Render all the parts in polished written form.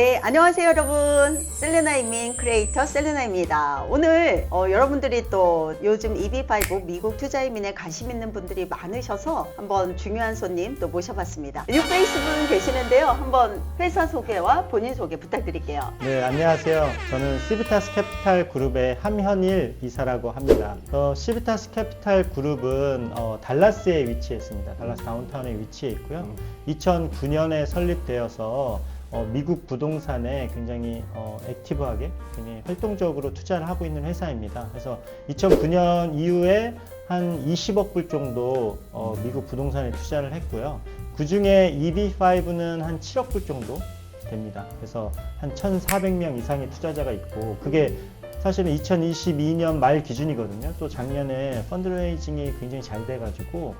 네, 안녕하세요 여러분. 셀레나 이민 크리에이터 셀레나입니다. 오늘 여러분들이 또 요즘 EB5 미국 투자 이민에 관심 있는 분들이 많으셔서 한번 중요한 손님 또 모셔봤습니다. 뉴페이스 분 계시는데요. 한번 회사 소개와 본인 소개 부탁드릴게요. 네, 안녕하세요. 저는 시비타스 캐피탈 그룹의 함현일 이사라고 합니다. 시비타스 캐피탈 그룹은 달라스에 위치해 있습니다. 달라스 다운타운에 위치해 있고요. 2009년에 설립되어서 미국 부동산에 굉장히 액티브하게, 굉장히 활동적으로 투자를 하고 있는 회사입니다. 그래서 2009년 이후에 한 20억 불 정도 미국 부동산에 투자를 했고요. 그 중에 EB5는 한 7억 불 정도 됩니다. 그래서 한 1,400명 이상의 투자자가 있고, 그게 사실은 2022년 말 기준이거든요. 또 작년에 펀드레이징이 굉장히 잘 돼가지고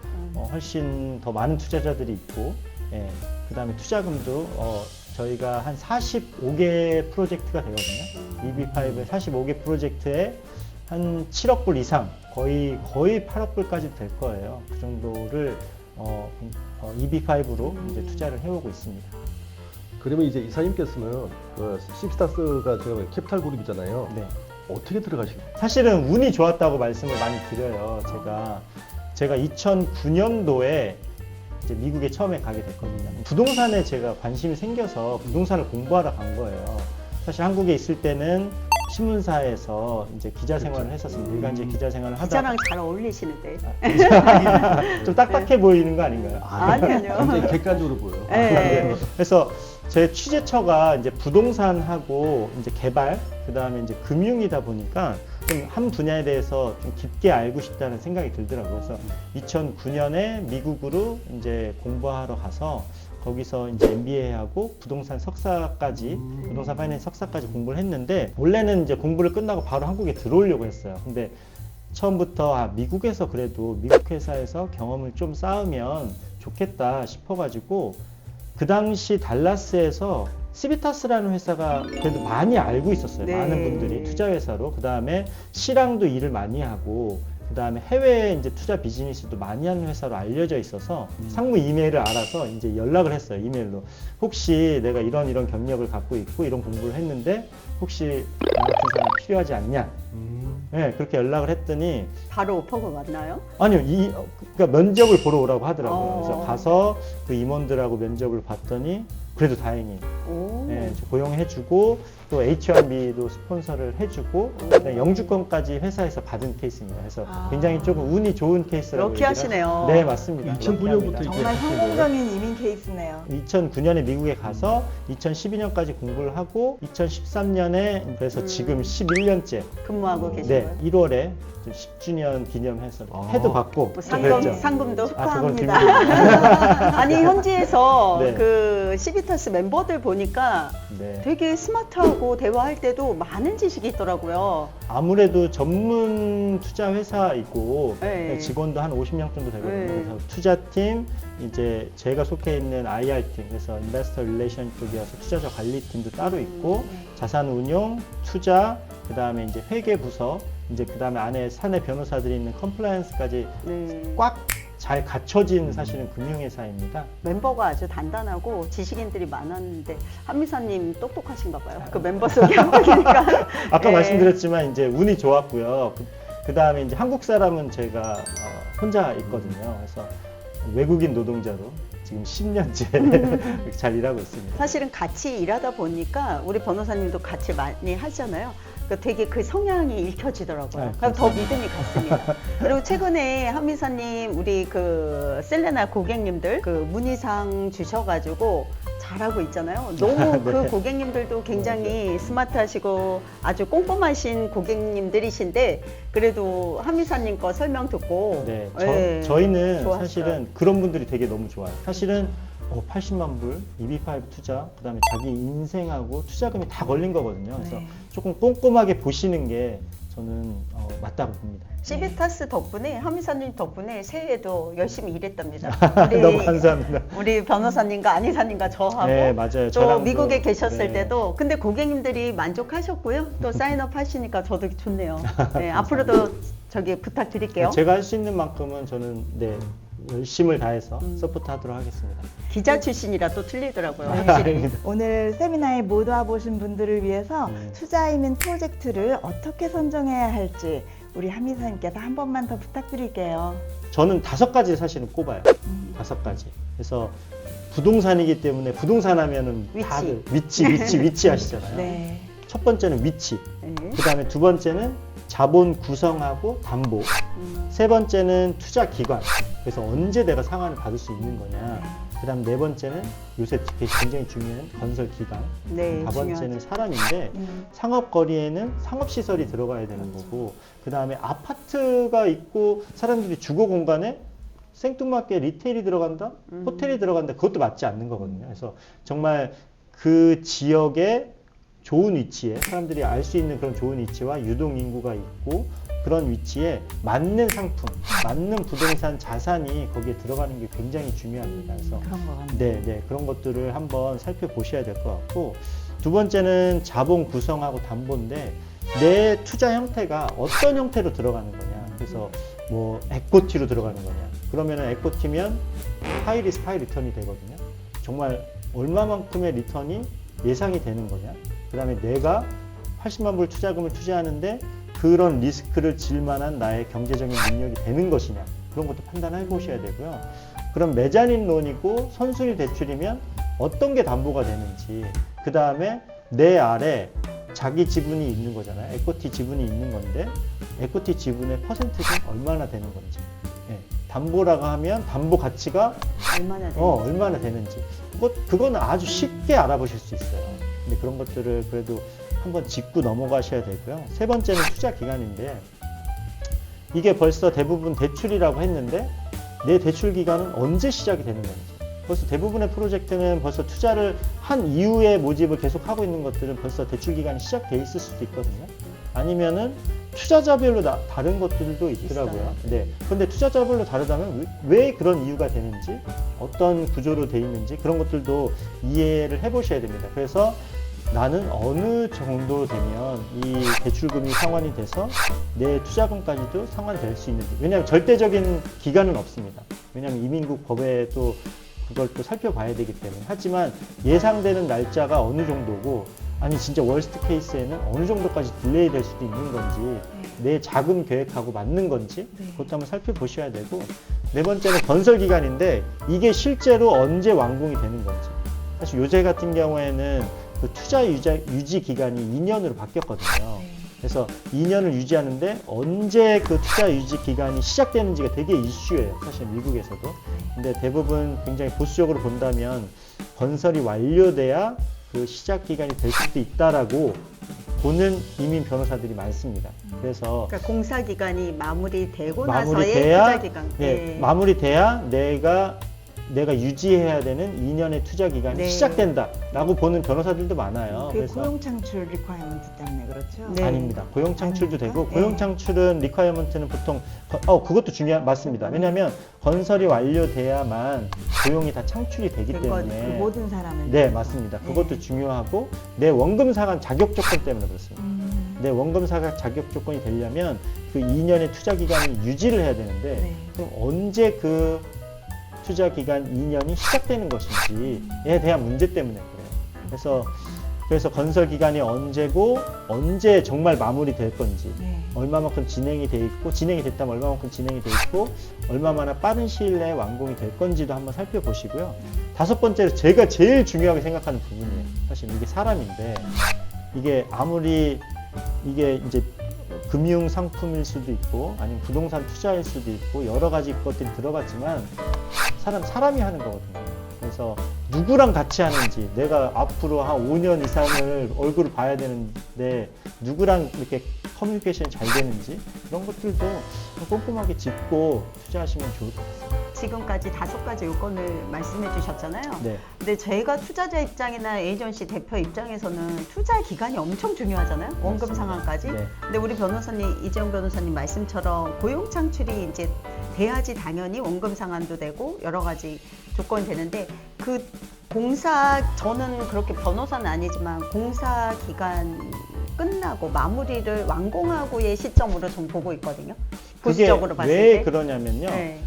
훨씬 더 많은 투자자들이 있고, 예, 그 다음에 투자금도 저희가 한 45개 프로젝트가 되거든요. EB5의 45개 프로젝트에 한 7억 불 이상, 거의 8억 불까지 될 거예요. 그 정도를 EB5로 이제 투자를 해오고 있습니다. 그러면 이제 이사님께서는 시비타스가 캐피탈 그룹이잖아요. 네. 어떻게 들어가시나요? 사실은 운이 좋았다고 말씀을 많이 드려요. 제가 2009년도에 이제 미국에 처음에 가게 됐거든요. 부동산에 제가 관심이 생겨서 부동산을 공부하러 간 거예요. 사실 한국에 있을 때는 신문사에서 이제 기자 생활을 했었습니다. 일간지 기자 생활을 하다가 기자랑 잘 어울리시는데. 좀 딱딱해 보이는 거 아닌가요? 아니요. 굉장히 객관적으로 보여요. 네. 그래서 제 취재처가 이제 부동산하고 이제 개발, 그 다음에 이제 금융이다 보니까 좀 한 분야에 대해서 좀 깊게 알고 싶다는 생각이 들더라고요. 그래서 2009년에 미국으로 이제 공부하러 가서 거기서 이제 MBA하고 부동산 석사까지, 부동산 파이낸스 석사까지 공부를 했는데, 원래는 이제 공부를 끝나고 바로 한국에 들어오려고 했어요. 근데 처음부터 미국에서 그래도 미국 회사에서 경험을 좀 쌓으면 좋겠다 싶어가지고, 그 당시 달라스에서 시비타스라는 회사가 그래도 많이 알고 있었어요. 네. 많은 분들이 투자 회사로. 그 다음에 C랑도 일을 많이 하고, 그 다음에 해외 이제 투자 비즈니스도 많이 하는 회사로 알려져 있어서 상무 이메일을 알아서 이제 연락을 했어요. 이메일로. 혹시 내가 이런 경력을 갖고 있고 이런 공부를 했는데 혹시 나 같은 사람 필요하지 않냐? 네, 그렇게 연락을 했더니 바로 오퍼가 왔나요? 아니요, 그러니까 면접을 보러 오라고 하더라고요. 그래서 어. 가서 그 임원들하고 면접을 봤더니 그래도 다행히 오. 네, 고용해주고 또 H1B도 스폰서를 해주고 그다음에 영주권까지 회사에서 받은 케이스입니다. 그래서 굉장히 조금 운이 좋은 케이스라고 럭키하시네요. 네, 맞습니다. 2009년부터 정말 성공적인 이민 케이스네요. 2009년에 미국에 가서 2012년까지 공부를 하고 2013년에 그래서 지금 11년째 근무하고 계신 네, 거예요? 1월에 10주년 기념해서 패도 받고 뭐 그랬죠. 상금도 그건 축하합니다. 비밀입니다. 아니 현지에서 네. 그 시비타스 멤버들 보니까 네. 되게 스마트하고 대화할 때도 많은 지식이 있더라고요. 아무래도 전문 투자 회사이고 네. 직원도 한 50명 정도 되거든요. 네. 그래서 투자팀, 이제 제가 속해 있는 IR팀, 그래서 인베스터 릴레이션 쪽이어서 투자자 관리팀도 따로 있고 자산 운용, 투자, 그 다음에 이제 회계 부서, 이제 그 다음에 안에 사내 변호사들이 있는 컴플라이언스까지 네. 꽉 잘 갖춰진 사실은 금융회사입니다. 멤버가 아주 단단하고 지식인들이 많았는데 한미사님 똑똑하신가 봐요. 그 멤버 속에 한 분이니까. 아까 네. 말씀드렸지만 이제 운이 좋았고요. 그 다음에 이제 한국 사람은 제가 혼자 있거든요. 그래서 외국인 노동자로 지금 10년째 잘 일하고 있습니다. 사실은 같이 일하다 보니까 우리 변호사님도 같이 많이 하잖아요. 그러니까 되게 그 성향이 읽혀지더라고요. 네, 그럼 더 믿음이 갔습니다. 그리고 최근에 한미사님 우리 그 셀레나 고객님들 그 문의상 주셔가지고 잘하고 있잖아요. 너무 네. 그 고객님들도 굉장히 스마트하시고 아주 꼼꼼하신 고객님들이신데 그래도 한미사님 거 설명 듣고 네, 네, 저희는 좋았어요. 사실은 그런 분들이 되게 너무 좋아요. 사실은 80만 불, EB5 투자, 그 다음에 자기 인생하고 투자금이 다 걸린 거거든요. 그래서 네. 조금 꼼꼼하게 보시는 게 저는 맞다고 봅니다. 시비타스 덕분에 한미사님 덕분에 새해에도 열심히 일했답니다. 너무 감사합니다. 우리 변호사님과 안희사님과 저하고 네, 맞아요. 또 저랑도, 미국에 계셨을 네. 때도 근데 고객님들이 만족하셨고요. 또 사인업 하시니까 저도 좋네요. 네, 앞으로도 저기 부탁드릴게요. 제가 할 수 있는 만큼은 저는 열심을 다해서 서포트하도록 하겠습니다. 기자 출신이라 또 틀리더라고요. 네. 확실히. 오늘 세미나에 못 와보신 분들을 위해서 네. 투자이민 프로젝트를 어떻게 선정해야 할지 우리 한미사님께서 한 번만 더 부탁드릴게요. 저는 5가지 사실은 꼽아요. 5가지. 그래서 부동산이기 때문에 부동산 하면은 위치. 다들 위치 하시잖아요. 네. 첫 번째는 위치. 네. 그 다음에 두 번째는 자본 구성하고 담보. 세 번째는 투자 기관. 그래서 언제 내가 상환을 받을 수 있는 거냐. 그 다음 네 번째는 요새 굉장히 중요한 건설 기간. 네, 다 번째는 중요하죠. 사람인데 상업거리에는 상업시설이 들어가야 되는 거고 그 다음에 아파트가 있고 사람들이 주거 공간에 생뚱맞게 리테일이 들어간다? 호텔이 들어간다? 그것도 맞지 않는 거거든요. 그래서 정말 그 지역에 좋은 위치에 사람들이 알 수 있는 그런 좋은 위치와 유동인구가 있고 그런 위치에 맞는 상품, 맞는 부동산 자산이 거기에 들어가는 게 굉장히 중요합니다. 그래서 그런 거 같네요. 네, 그런 것들을 한번 살펴보셔야 될 것 같고 두 번째는 자본 구성하고 담보인데 내 투자 형태가 어떤 형태로 들어가는 거냐. 그래서 뭐 에코티로 들어가는 거냐. 그러면은 에코티면 하이 리스크 하이 리턴이 되거든요. 정말 얼마만큼의 리턴이 예상이 되는 거냐. 그 다음에 내가 80만 불 투자금을 투자하는데 그런 리스크를 질 만한 나의 경제적인 능력이 되는 것이냐. 그런 것도 판단해 보셔야 되고요. 그럼 메자닌 론이고 선순위 대출이면 어떤 게 담보가 되는지, 그 다음에 내 아래 자기 지분이 있는 거잖아요. 에코티 지분이 있는 건데 에코티 지분의 퍼센트가 얼마나 되는 건지. 예, 담보라고 하면 담보 가치가 얼마나 되는지. 얼마나 되는지. 그거는 아주 쉽게 알아보실 수 있어요. 근데 그런 것들을 그래도 한번 짚고 넘어가셔야 되고요. 세 번째는 투자 기간인데 이게 벌써 대부분 대출이라고 했는데 내 대출 기간은 언제 시작이 되는 건지. 벌써 대부분의 프로젝트는 벌써 투자를 한 이후에 모집을 계속 하고 있는 것들은 벌써 대출 기간이 시작돼 있을 수도 있거든요. 아니면은 투자자별로 다른 것들도 있더라고요. 네. 근데 투자자별로 다르다면 왜 그런 이유가 되는지, 어떤 구조로 돼 있는지 그런 것들도 이해를 해보셔야 됩니다. 그래서 나는 어느 정도 되면 이 대출금이 상환이 돼서 내 투자금까지도 상환될 수 있는지. 왜냐하면 절대적인 기간은 없습니다. 왜냐하면 이민국 법에 또 그걸 또 살펴봐야 되기 때문에. 하지만 예상되는 날짜가 어느 정도고, 아니 진짜 월스트 케이스에는 어느 정도까지 딜레이 될 수도 있는 건지, 내 자금 계획하고 맞는 건지 그것도 한번 살펴보셔야 되고, 네 번째는 건설 기간인데 이게 실제로 언제 완공이 되는 건지. 사실 요새 같은 경우에는 그 투자 유지 기간이 2년으로 바뀌었거든요. 그래서 2년을 유지하는데 언제 그 투자 유지 기간이 시작되는지가 되게 이슈예요. 사실 미국에서도. 근데 대부분 굉장히 보수적으로 본다면 건설이 완료돼야 그 시작 기간이 될 수도 있다라고 보는 이민 변호사들이 많습니다. 그래서 그러니까 공사 기간이 마무리되고 나서의 마무리돼야, 투자 기간. 네, 마무리돼야 내가 유지해야 되는 2년의 투자 기간이 네. 시작된다라고 보는 변호사들도 많아요. 그게 그래서 고용창출 리ኳ이먼트 때문에 그렇죠? 네. 아닙니다. 고용 창출도 아닙니까? 되고, 네. 고용 창출은 리콰이어먼트는 보통 그것도 맞습니다. 왜냐하면 건설이 완료돼야만 고용이 다 창출이 되기 그 그 때문에. 모든 사람을 네, 위해서. 맞습니다. 네. 그것도 중요하고, 내 원금 상환 자격 조건 때문에 그렇습니다. 내 원금 상환 자격 조건이 되려면 그 2년의 투자 기간을 유지를 해야 되는데, 네. 그럼 언제 그 투자 기간 2년이 시작되는 것인지에 대한 문제 때문에 그래요. 그래서 건설 기간이 언제고, 언제 정말 마무리될 건지, 네. 얼마만큼 진행이 돼 있고, 진행이 됐다면 얼마만큼 진행이 돼 있고, 얼마나 빠른 시일 내에 완공이 될 건지도 한번 살펴보시고요. 다섯 번째로 제가 제일 중요하게 생각하는 부분이에요. 사실 이게 사람인데, 이게 아무리 이게 이제 금융 상품일 수도 있고, 아니면 부동산 투자일 수도 있고, 여러 가지 것들이 들어갔지만 사람이 하는 거거든요. 그래서 누구랑 같이 하는지, 내가 앞으로 한 5년 이상을 얼굴을 봐야 되는데 누구랑 이렇게 커뮤니케이션이 잘 되는지, 그런 것들도 꼼꼼하게 짚고 투자하시면 좋을 것 같습니다. 지금까지 5가지 요건을 말씀해 주셨잖아요. 네. 근데 저희가 투자자 입장이나 에이전시 대표 입장에서는 투자 기간이 엄청 중요하잖아요. 원금 맞습니다. 상환까지. 네. 근데 우리 변호사님, 이재용 변호사님 말씀처럼 고용 창출이 이제 돼야지 당연히 원금 상환도 되고 여러 가지 조건이 되는데, 그 저는 그렇게 변호사는 아니지만 공사 기간 끝나고 마무리를 완공하고의 시점으로 좀 보고 있거든요. 보수적으로 봤을 왜 때. 그러냐면요. 네.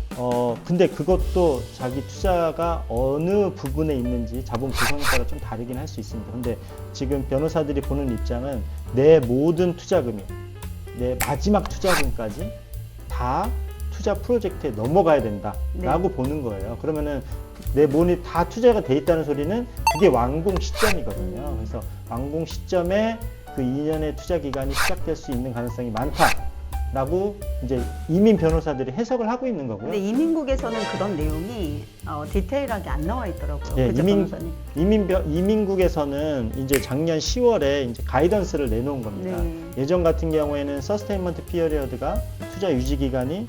근데 그것도 자기 투자가 어느 부분에 있는지 자본 구성에 따라 좀 다르긴 할 수 있습니다. 근데 지금 변호사들이 보는 입장은 내 모든 투자금이 내 마지막 투자금까지 다 투자 프로젝트에 넘어가야 된다라고 네. 보는 거예요. 그러면은 내 돈이 다 투자가 돼 있다는 소리는 그게 완공 시점이거든요. 그래서 완공 시점에 그 2년의 투자 기간이 시작될 수 있는 가능성이 많다라고 이제 이민 변호사들이 해석을 하고 있는 거고요. 근데 이민국에서는 그런 내용이 디테일하게 안 나와 있더라고요. 예, 그죠, 변호사님? 이민국에서는 이제 작년 10월에 이제 가이던스를 내놓은 겁니다. 네. 예전 같은 경우에는 서스테인먼트 피어리어드가 투자 유지 기간이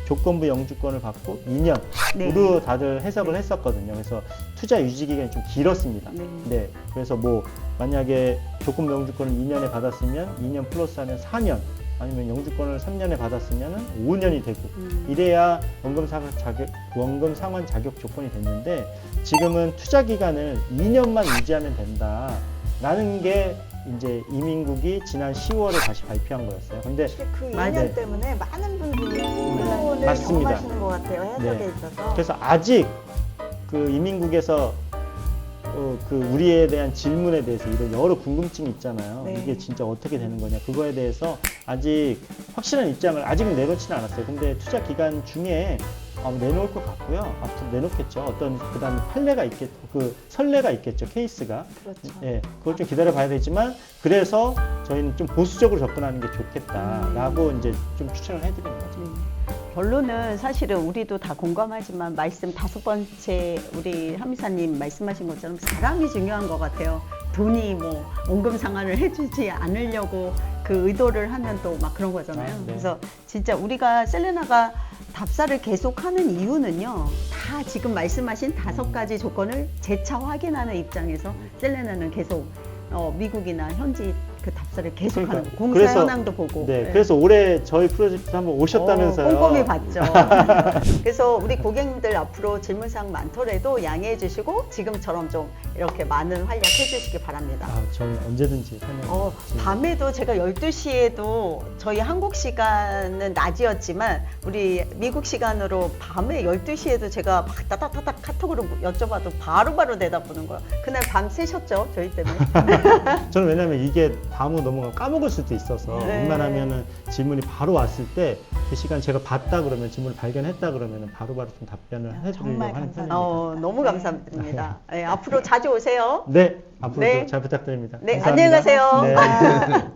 조건부 영주권을 받고 2년으로 네. 다들 해석을 했었거든요. 그래서 투자 유지 기간이 좀 길었습니다. 네. 네. 그래서 뭐 만약에 조건부 영주권을 2년에 받았으면 2년 플러스 하면 4년, 아니면 영주권을 3년에 받았으면 5년이 되고 이래야 원금 상환 자격 조건이 됐는데 지금은 투자 기간을 2년만 유지하면 된다라는 게 이제 이민국이 지난 10월에 다시 발표한 거였어요. 근데 그 맞아요. 2년 때문에 많은 분들이 혼돈을 맞습니다. 경험하시는 것 같아요. 해석에 네. 있어서. 그래서 아직 그 이민국에서 그 우리에 대한 질문에 대해서 이런 여러 궁금증이 있잖아요. 네. 이게 진짜 어떻게 되는 거냐. 그거에 대해서 아직 확실한 입장을 아직은 내놓지는 않았어요. 근데 투자 기간 중에 내놓을 것 같고요. 앞으로 내놓겠죠. 어떤 그다음에 선례가 있겠죠. 케이스가. 그렇죠. 예, 그걸 좀 기다려 봐야 되지만 그래서 저희는 좀 보수적으로 접근하는 게 좋겠다라고 이제 좀 추천을 해드리는 거죠. 결론은 사실은 우리도 다 공감하지만 말씀 5번째 우리 함이사님 말씀하신 것처럼 사람이 중요한 것 같아요. 돈이 뭐 원금 상환을 해주지 않으려고 그 의도를 하면 또 막 그런 거잖아요. 네. 그래서 진짜 우리가 셀레나가 답사를 계속하는 이유는요. 다 지금 말씀하신 5가지 조건을 재차 확인하는 입장에서 셀레나는 계속 미국이나 현지 그 답사를 계속하는 그러니까, 공사 그래서- 현황도 보고. 네, 네. 그래서 올해 저희 프로젝트 한번 오셨다면서요. 꼼꼼히 봤죠. 그래서 우리 고객님들 앞으로 질문사항 많더라도 양해해 주시고 지금처럼 좀 이렇게 많은 활약해 주시기 바랍니다. 저는 언제든지 설명. 밤에도 제가 12시에도 저희 한국 시간은 낮이었지만 우리 미국 시간으로 밤에 12시에도 제가 막 따닥따닥 카톡으로 여쭤봐도 바로바로 대답하는 거예요. 그날 밤 새셨죠? 저희 때문에. 저는 왜냐면 이게 다음으로 넘어가면 까먹을 수도 있어서 네. 웬만하면은 질문이 바로 왔을 때 그 시간 제가 봤다 그러면 질문을 발견했다 그러면은 바로바로 좀 답변을 해드리려고 정말 하는 감사합니다. 편입니다. 너무 감사드립니다. 네, 앞으로 자주 오세요. 네, 앞으로도 네. 잘 부탁드립니다. 네, 감사합니다. 안녕히 가세요. 네.